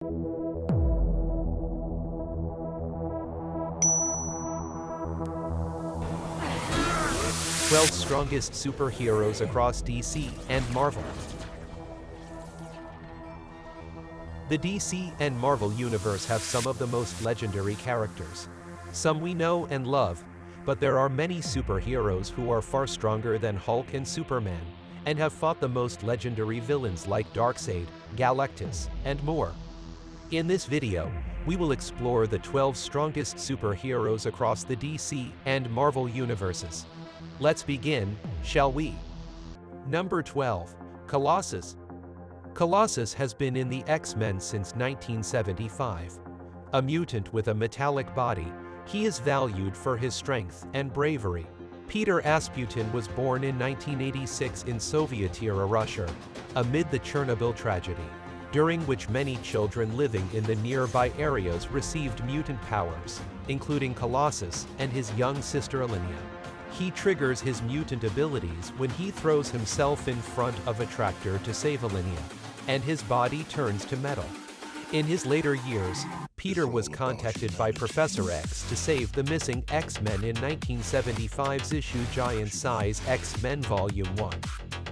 12 strongest superheroes across DC and Marvel. The DC and Marvel universe have some of the most legendary characters. Some we know and love, but there are many superheroes who are far stronger than Hulk and Superman, and have fought the most legendary villains like Darkseid, Galactus, and more. In this video, we will explore the 12 strongest superheroes across the DC and Marvel universes. Let's begin, shall we? Number 12. Colossus. Colossus has been in the X-Men since 1975. A mutant with a metallic body, he is valued for his strength and bravery. Peter Rasputin was born in 1986 in Soviet-era Russia, amid the Chornobyl tragedy, during which many children living in the nearby areas received mutant powers, including Colossus and his young sister Illanya. He triggers his mutant abilities when he throws himself in front of a tractor to save Illanya, and his body turns to metal. In his later years, Peter was contacted by Professor X to save the missing X-Men in 1975's issue Giant Size X-Men Volume 1.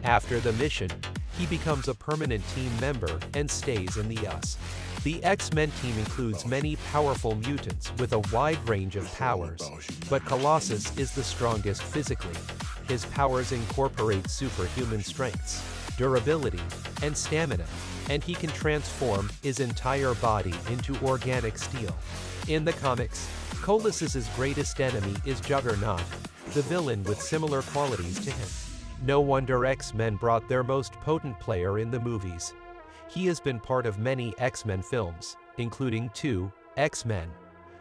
After the mission, he becomes a permanent team member and stays in the US. The X-Men team includes many powerful mutants with a wide range of powers, but Colossus is the strongest physically. His powers incorporate superhuman strengths, durability, and stamina, and he can transform his entire body into organic steel. In the comics, Colossus's greatest enemy is Juggernaut, the villain with similar qualities to him. No wonder X-Men brought their most potent player in the movies. He has been part of many X-Men films, including 2, X-Men: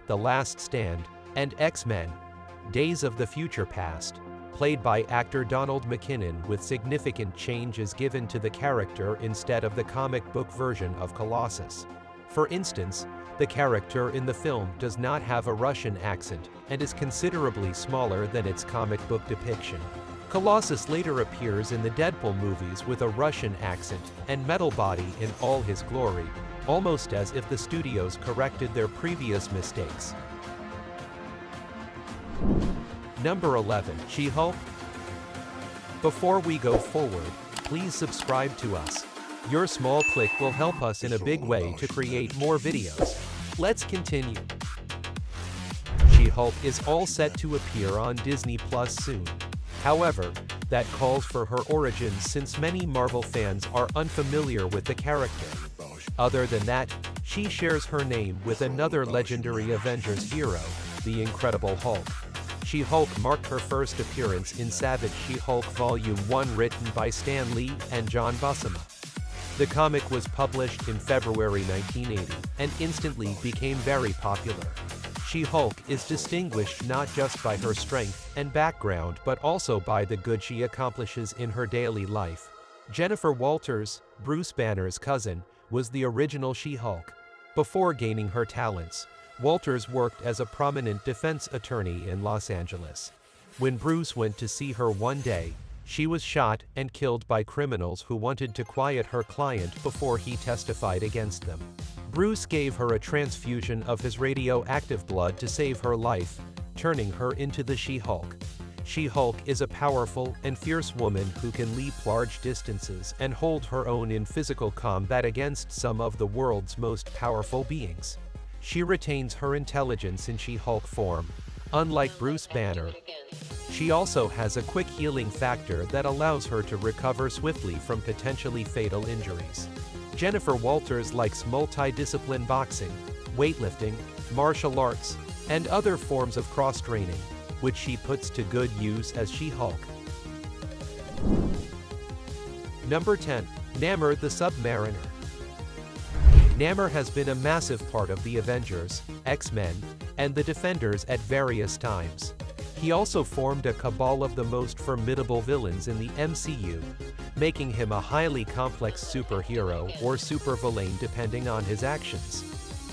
The Last Stand, and X-Men: Days of the Future Past, played by actor Donald McKinnon, with significant changes given to the character instead of the comic book version of Colossus. For instance, the character in the film does not have a Russian accent and is considerably smaller than its comic book depiction. Colossus later appears in the Deadpool movies with a Russian accent and metal body in all his glory, almost as if the studios corrected their previous mistakes. Number 11. SheHulk. Before we go forward, please subscribe to us. Your small click will help us in a big way to create more videos. Let's continue. SheHulk is all set to appear on Disney Plus soon. However, that calls for her origins since many Marvel fans are unfamiliar with the character. Other than that, she shares her name with another legendary Avengers hero, the Incredible Hulk. SheHulk marked her first appearance in Savage She-Hulk Volume 1, written by Stan Lee and John Buscema. The comic was published in February 1980 and instantly became very popular. She-Hulk is distinguished not just by her strength and background but also by the good she accomplishes in her daily life. Jennifer Walters, Bruce Banner's cousin, was the original She-Hulk. Before gaining her talents, Walters worked as a prominent defense attorney in Los Angeles. When Bruce went to see her one day, she was shot and killed by criminals who wanted to quiet her client before he testified against them. Bruce gave her a transfusion of his radioactive blood to save her life, turning her into the She-Hulk. She-Hulk is a powerful and fierce woman who can leap large distances and hold her own in physical combat against some of the world's most powerful beings. She retains her intelligence in She-Hulk form. Unlike Bruce Banner, she also has a quick healing factor that allows her to recover swiftly from potentially fatal injuries. Jennifer Walters likes multi-discipline boxing, weightlifting, martial arts, and other forms of cross-training, which she puts to good use as She-Hulk. Number 10. Namor the Submariner. Namor has been a massive part of the Avengers, X-Men, and the Defenders at various times. He also formed a cabal of the most formidable villains in the MCU, making him a highly complex superhero or supervillain depending on his actions.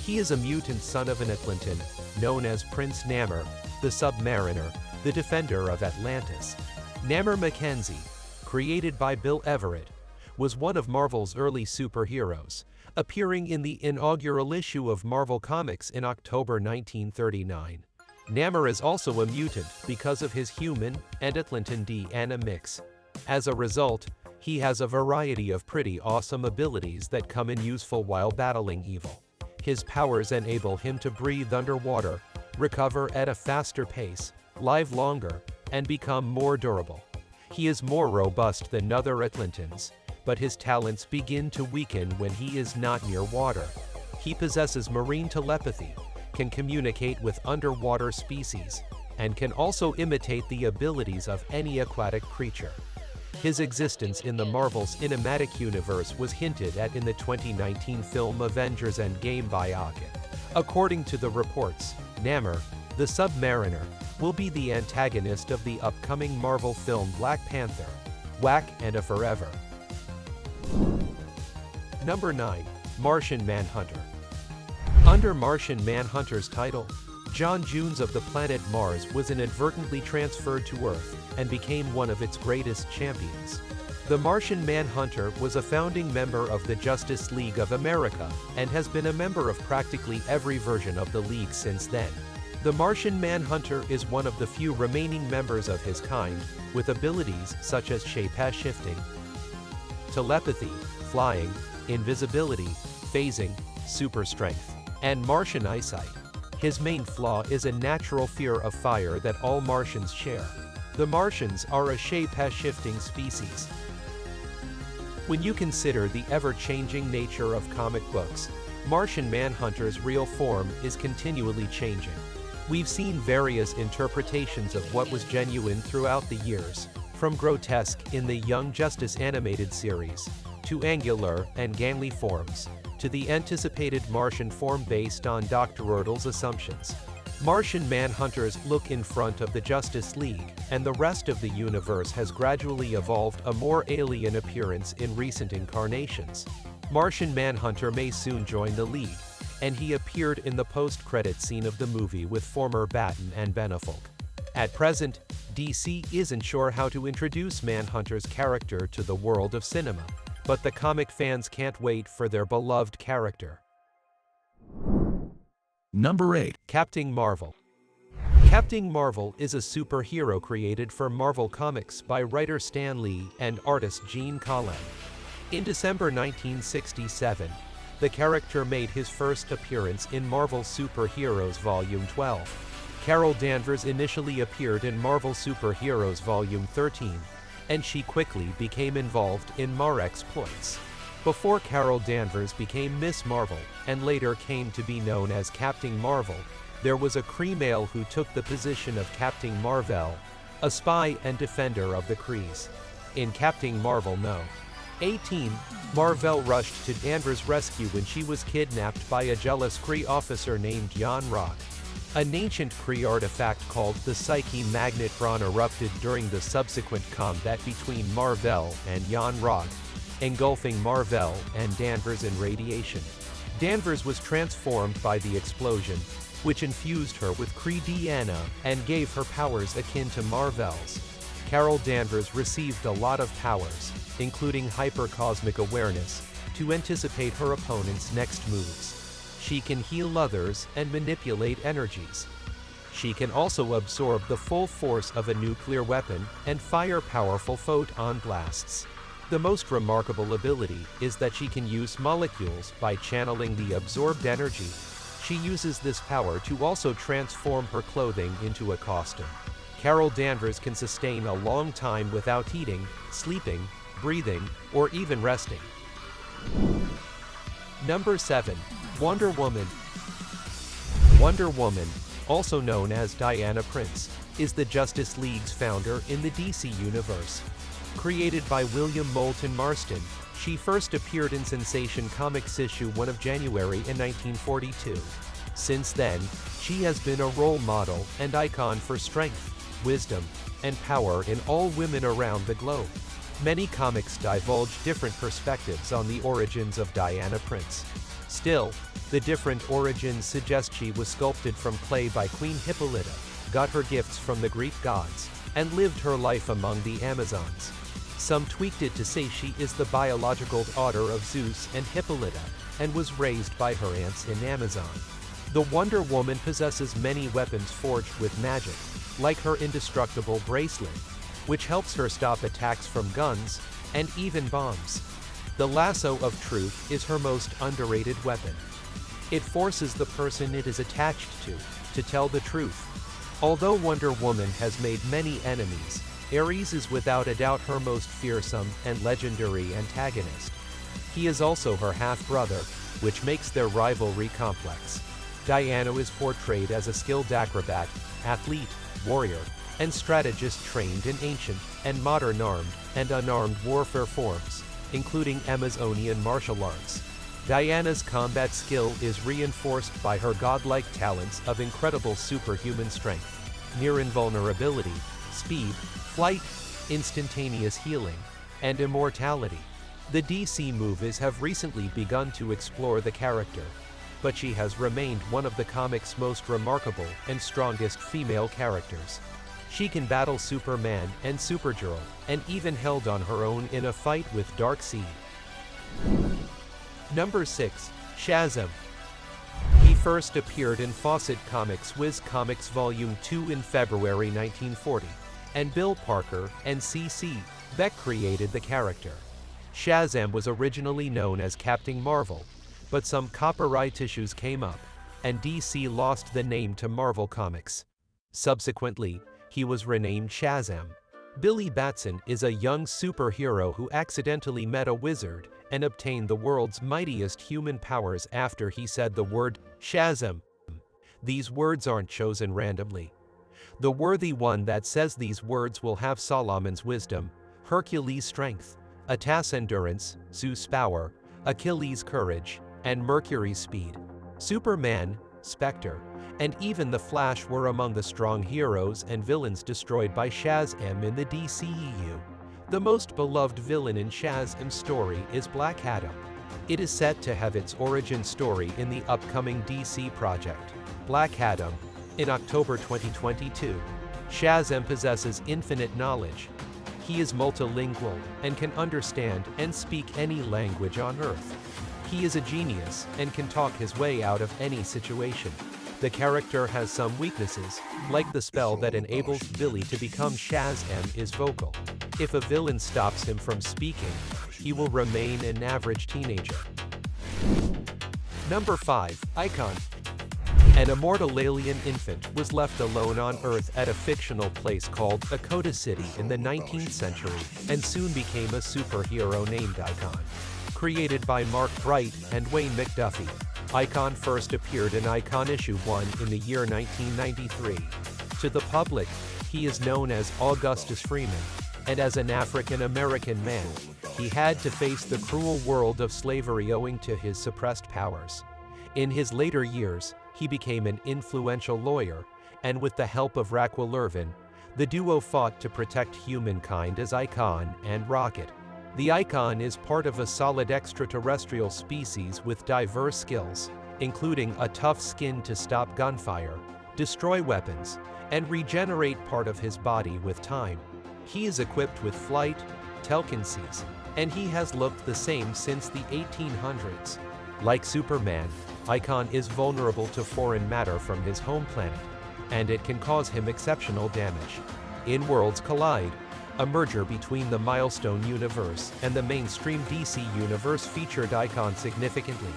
He is a mutant son of an Atlantean, known as Prince Namor, the Submariner, the Defender of Atlantis. Namor Mackenzie, created by Bill Everett, was one of Marvel's early superheroes, appearing in the inaugural issue of Marvel Comics in October 1939. Namor is also a mutant because of his human and Atlantean DNA mix. As a result, he has a variety of pretty awesome abilities that come in useful while battling evil. His powers enable him to breathe underwater, recover at a faster pace, live longer, and become more durable. He is more robust than other Atlanteans, but his talents begin to weaken when he is not near water. He possesses marine telepathy, can communicate with underwater species, and can also imitate the abilities of any aquatic creature. His existence in the Marvel Cinematic Universe was hinted at in the 2019 film Avengers Endgame by Ocken. According to the reports, Namor, the Submariner, will be the antagonist of the upcoming Marvel film Black Panther, Wakanda Forever. Number 9. Martian Manhunter. Under Martian Manhunter's title, John Jones of the planet Mars was inadvertently transferred to Earth and became one of its greatest champions. The Martian Manhunter was a founding member of the Justice League of America and has been a member of practically every version of the League since then. The Martian Manhunter is one of the few remaining members of his kind, with abilities such as shape-shifting, telepathy, flying, invisibility, phasing, super strength, and Martian eyesight. His main flaw is a natural fear of fire that all Martians share. The Martians are a shape-shifting species. When you consider the ever-changing nature of comic books, Martian Manhunter's real form is continually changing. We've seen various interpretations of what was genuine throughout the years, from grotesque in the Young Justice animated series, to angular and gangly forms, to the anticipated Martian form based on Dr. Erdl's assumptions. Martian Manhunter's look in front of the Justice League and the rest of the universe has gradually evolved a more alien appearance in recent incarnations. Martian Manhunter may soon join the League, and he appeared in the post-credit scene of the movie with former Batten and Benefolk. At present, DC isn't sure how to introduce Manhunter's character to the world of cinema, but the comic fans can't wait for their beloved character. Number 8. Captain Mar-Vell. Captain Mar-Vell is a superhero created for Marvel Comics by writer Stan Lee and artist Gene Colan. In December 1967, the character made his first appearance in Marvel Superheroes Volume 12. Carol Danvers initially appeared in Marvel Superheroes Volume 13, and she quickly became involved in Mar exploits. Before Carol Danvers became Miss Marvel, and later came to be known as Captain Mar-Vell, there was a Kree male who took the position of Captain Mar-Vell, a spy and defender of the Krees. In Captain Mar-Vell No. 18, Mar-Vell rushed to Danvers' rescue when she was kidnapped by a jealous Kree officer named Jan Rog. An ancient Kree artifact called the Psyche Magnetron erupted during the subsequent combat between Mar-Vell and Jan Rog, engulfing Mar-Vell and Danvers in radiation. Danvers was transformed by the explosion, which infused her with Kree DNA and gave her powers akin to Mar-Vell's. Carol Danvers received a lot of powers, including hypercosmic awareness, to anticipate her opponent's next moves. She can heal others and manipulate energies. She can also absorb the full force of a nuclear weapon and fire powerful photon blasts. The most remarkable ability is that she can use molecules by channeling the absorbed energy. She uses this power to also transform her clothing into a costume. Carol Danvers can sustain a long time without eating, sleeping, breathing, or even resting. Number 7. Wonder Woman. Wonder Woman, also known as Diana Prince, is the Justice League's founder in the DC Universe. Created by William Moulton Marston, she first appeared in Sensation Comics issue 1 of January in 1942. Since then, she has been a role model and icon for strength, wisdom, and power in all women around the globe. Many comics divulge different perspectives on the origins of Diana Prince. Still, the different origins suggest she was sculpted from clay by Queen Hippolyta, got her gifts from the Greek gods, and lived her life among the Amazons. Some tweaked it to say she is the biological daughter of Zeus and Hippolyta, and was raised by her aunts in Amazon. The Wonder Woman possesses many weapons forged with magic, like her indestructible bracelet, which helps her stop attacks from guns, and even bombs. The lasso of truth is her most underrated weapon. It forces the person it is attached to tell the truth. Although Wonder Woman has made many enemies, Ares is without a doubt her most fearsome and legendary antagonist. He is also her half-brother, which makes their rivalry complex. Diana is portrayed as a skilled acrobat, athlete, warrior, and strategist trained in ancient and modern armed and unarmed warfare forms, including Amazonian martial arts. Diana's combat skill is reinforced by her godlike talents of incredible superhuman strength, near invulnerability, speed, flight, instantaneous healing, and immortality. The DC movies have recently begun to explore the character, but she has remained one of the comic's most remarkable and strongest female characters. She can battle Superman and Supergirl, and even held on her own in a fight with Darkseid. Number 6. Shazam. He first appeared in Fawcett Comics' Whiz Comics Volume 2 in February 1940, and Bill Parker and C.C. Beck created the character. Shazam was originally known as Captain Mar-Vell, but some copyright issues came up, and DC lost the name to Marvel Comics. Subsequently, he was renamed Shazam. Billy Batson is a young superhero who accidentally met a wizard and obtained the world's mightiest human powers after he said the word Shazam. These words aren't chosen randomly. The worthy one that says these words will have Solomon's wisdom, Hercules' strength, Atas' endurance, Zeus' power, Achilles' courage, and Mercury's speed. Superman, Spectre, and even the Flash were among the strong heroes and villains destroyed by Shazam in the DCEU. The most beloved villain in Shazam's story is Black Adam. It is set to have its origin story in the upcoming DC project, Black Adam, in October 2022. Shazam possesses infinite knowledge. He is multilingual and can understand and speak any language on Earth. He is a genius and can talk his way out of any situation. The character has some weaknesses, like the spell that enables Billy to become Shazam is vocal. If a villain stops him from speaking, he will remain an average teenager. Number 5. Icon. An immortal alien infant was left alone on Earth at a fictional place called Dakota City in the 19th century and soon became a superhero named Icon. Created by Mark Bright and Wayne McDuffie, Icon first appeared in Icon issue 1 in the year 1993. To the public, he is known as Augustus Freeman, and as an African-American man, he had to face the cruel world of slavery owing to his suppressed powers. In his later years, he became an influential lawyer, and with the help of Raquel Irvin, the duo fought to protect humankind as Icon and Rocket. The Icon is part of a solid extraterrestrial species with diverse skills, including a tough skin to stop gunfire, destroy weapons, and regenerate part of his body with time. He is equipped with flight, telekinesis, and he has looked the same since the 1800s. Like Superman, Icon is vulnerable to foreign matter from his home planet, and it can cause him exceptional damage. In Worlds Collide, a merger between the Milestone universe and the mainstream DC universe featured Icon significantly.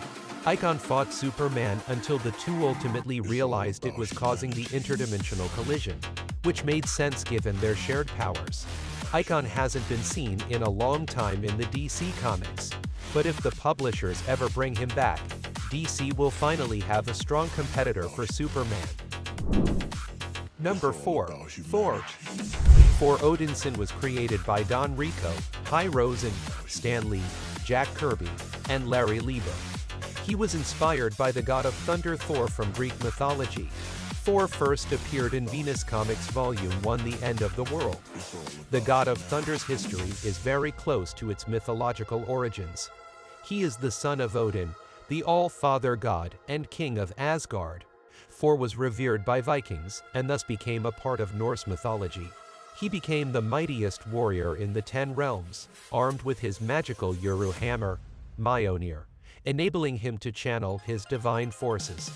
Icon fought Superman until the two ultimately realized it was causing the interdimensional collision, which made sense given their shared powers. Icon hasn't been seen in a long time in the DC comics, but if the publishers ever bring him back, DC will finally have a strong competitor for Superman. Number 4. Thor. Thor Odinson was created by Don Rico, Hy Rosen, Stan Lee, Jack Kirby, and Larry Lieber. He was inspired by the god of thunder Thor from Greek mythology. Thor first appeared in Venus Comics Volume 1 The End of the World. The god of thunder's history is very close to its mythological origins. He is the son of Odin, the all-father god and king of Asgard. Thor was revered by Vikings and thus became a part of Norse mythology. He became the mightiest warrior in the 10 realms, armed with his magical Uru hammer, Mjolnir, enabling him to channel his divine forces.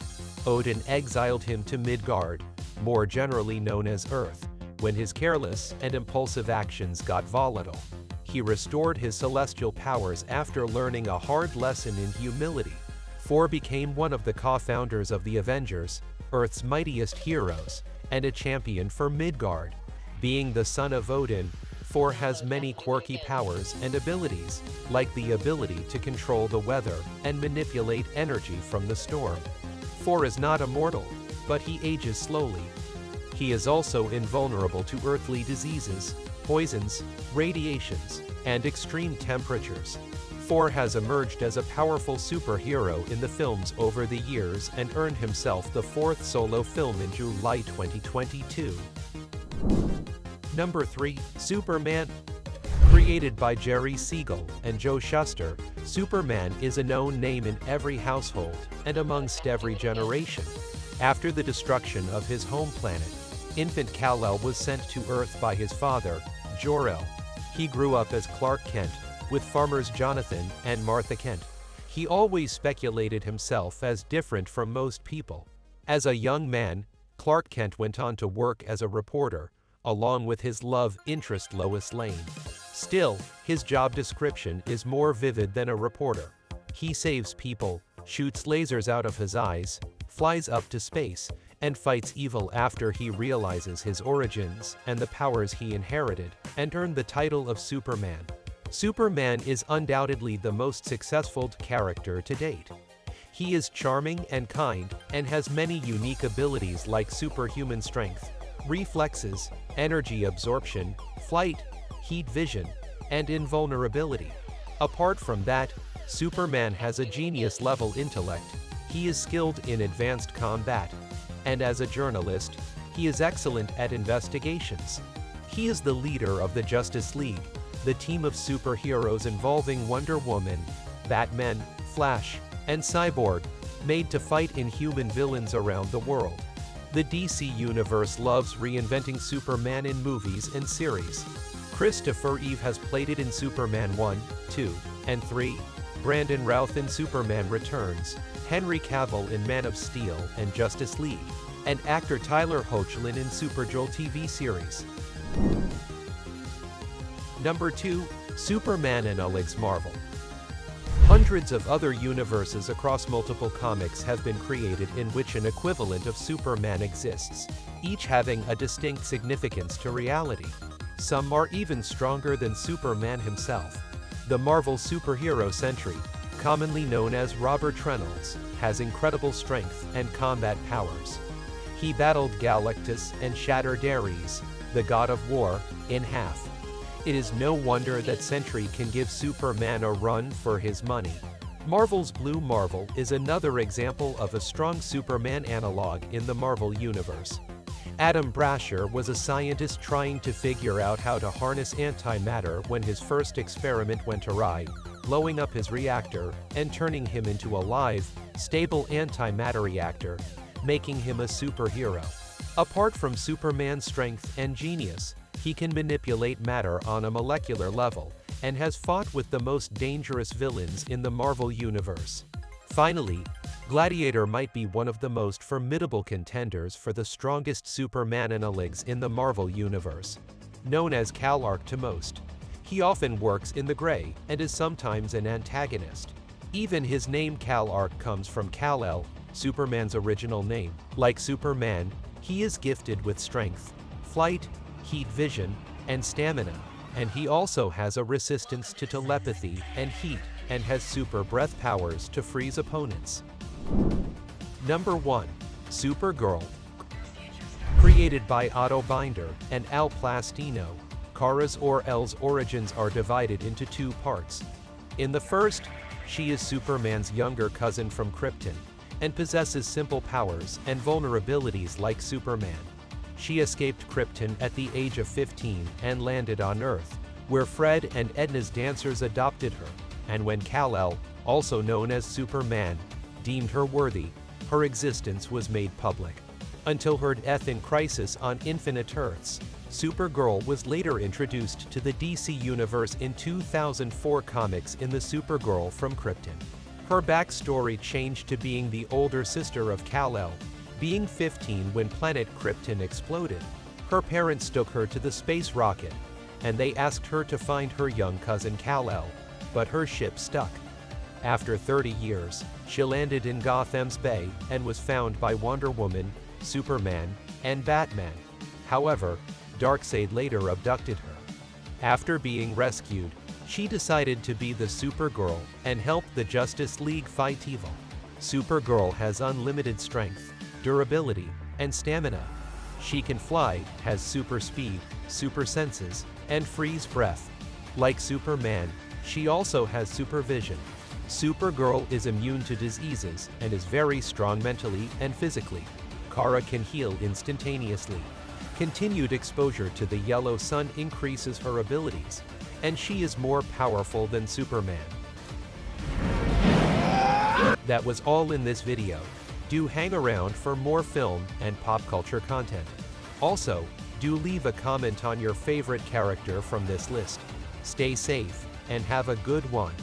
Odin exiled him to Midgard, more generally known as Earth, when his careless and impulsive actions got volatile. He restored his celestial powers after learning a hard lesson in humility. Thor became one of the co-founders of the Avengers, Earth's mightiest heroes, and a champion for Midgard. Being the son of Odin, Thor has many quirky powers and abilities, like the ability to control the weather and manipulate energy from the storm. Thor is not immortal, but he ages slowly. He is also invulnerable to earthly diseases, poisons, radiations, and extreme temperatures. Thor has emerged as a powerful superhero in the films over the years and earned himself the 4th solo film in July 2022. Number 3. Superman. Created by Jerry Siegel and Joe Shuster, Superman is a known name in every household and amongst every generation. After the destruction of his home planet, infant Kal-El was sent to Earth by his father, Jor-El. He grew up as Clark Kent, with farmers Jonathan and Martha Kent. He always speculated himself as different from most people. As a young man, Clark Kent went on to work as a reporter, along with his love interest Lois Lane. Still, his job description is more vivid than a reporter. He saves people, shoots lasers out of his eyes, flies up to space, and fights evil after he realizes his origins and the powers he inherited, and earned the title of Superman. Superman is undoubtedly the most successful character to date. He is charming and kind, and has many unique abilities like superhuman strength, reflexes, energy absorption, flight, heat vision, and invulnerability. Apart from that, Superman has a genius-level intellect. He is skilled in advanced combat, and as a journalist, he is excellent at investigations. He is the leader of the Justice League, the team of superheroes involving Wonder Woman, Batman, Flash, and Cyborg, made to fight inhuman villains around the world. The DC Universe loves reinventing Superman in movies and series. Christopher Reeve has played it in Superman 1, 2, and 3, Brandon Routh in Superman Returns, Henry Cavill in Man of Steel and Justice League, and actor Tyler Hoechlin in Supergirl TV series. Number 2. Superman and Alex Marvel. Hundreds of other universes across multiple comics have been created in which an equivalent of Superman exists, each having a distinct significance to reality. Some are even stronger than Superman himself. The Marvel superhero Sentry, commonly known as Robert Reynolds, has incredible strength and combat powers. He battled Galactus and shattered Ares, the god of war, in half. It is no wonder that Sentry can give Superman a run for his money. Marvel's Blue Marvel is another example of a strong Superman analog in the Marvel Universe. Adam Brasher was a scientist trying to figure out how to harness antimatter when his first experiment went awry, blowing up his reactor and turning him into a live, stable antimatter reactor, making him a superhero. Apart from Superman's strength and genius, he can manipulate matter on a molecular level, and has fought with the most dangerous villains in the Marvel Universe. Finally, Gladiator might be one of the most formidable contenders for the strongest Superman analogs in the Marvel Universe. Known as Kal-El to most, he often works in the gray and is sometimes an antagonist. Even his name Kal-El comes from Kal-El, Superman's original name. Like Superman, he is gifted with strength, flight, heat vision, and stamina, and he also has a resistance to telepathy and heat, and has super breath powers to freeze opponents. Number 1. Supergirl. Created by Otto Binder and Al Plastino, Kara's or El's origins are divided into 2 parts. In the first, she is Superman's younger cousin from Krypton, and possesses simple powers and vulnerabilities like Superman. She escaped Krypton at the age of 15 and landed on Earth, where Fred and Edna's dancers adopted her, and when Kal-El, also known as Superman, deemed her worthy, her existence was made public. until her death in Crisis on Infinite Earths. Supergirl was later introduced to the DC Universe in 2004 comics in the Supergirl from Krypton. Her backstory changed to being the older sister of Kal-El, being 15 when planet Krypton exploded. Her parents took her to the space rocket, and they asked her to find her young cousin Kal-El, but her ship stuck. After 30 years, she landed in Gotham's Bay and was found by Wonder Woman, Superman, and Batman. However, Darkseid later abducted her. After being rescued, she decided to be the Supergirl and help the Justice League fight evil. Supergirl has unlimited strength, durability, and stamina. She can fly, has super speed, super senses, and freeze breath. Like Superman, she also has supervision. Supergirl is immune to diseases and is very strong mentally and physically. Kara can heal instantaneously. Continued exposure to the yellow sun increases her abilities, and she is more powerful than Superman. That was all in this video. Do hang around for more film and pop culture content. Also, do leave a comment on your favorite character from this list. Stay safe and have a good one.